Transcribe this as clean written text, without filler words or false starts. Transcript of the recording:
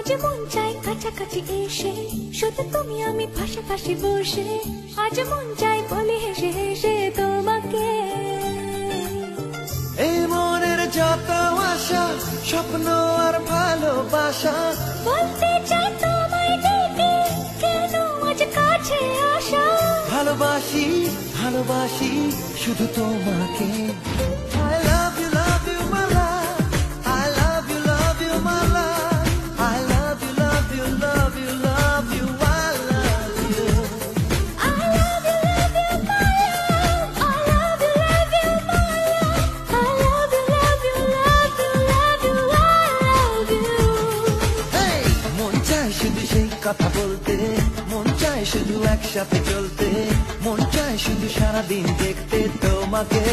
আজ মন চাই কাছাকাছি এসে, শুধু তুমি আমি পাশাপাশি বসে। আজ মন চাই বলি হেসে হেসে তোমাকে। এই মনের যত আশা, স্বপ্ন আর ভালোবাসা, বলতে চাই তোমায় ডেকে, কেন আজ কাছে আসা। ভালোবাসি ভালোবাসি শুধু তোমাকে। I love you my love, I love you my love, I love you love you love you love you, I love you. I love you my love, I love you my love, I love you love you love you love you, I love you. Hey! মন চায় শুধু সেই কথা বলতে, মন চায় শুধু একসাথে চলতে, মন চায় শুধু সারাদিন দেখতে তোমাকে।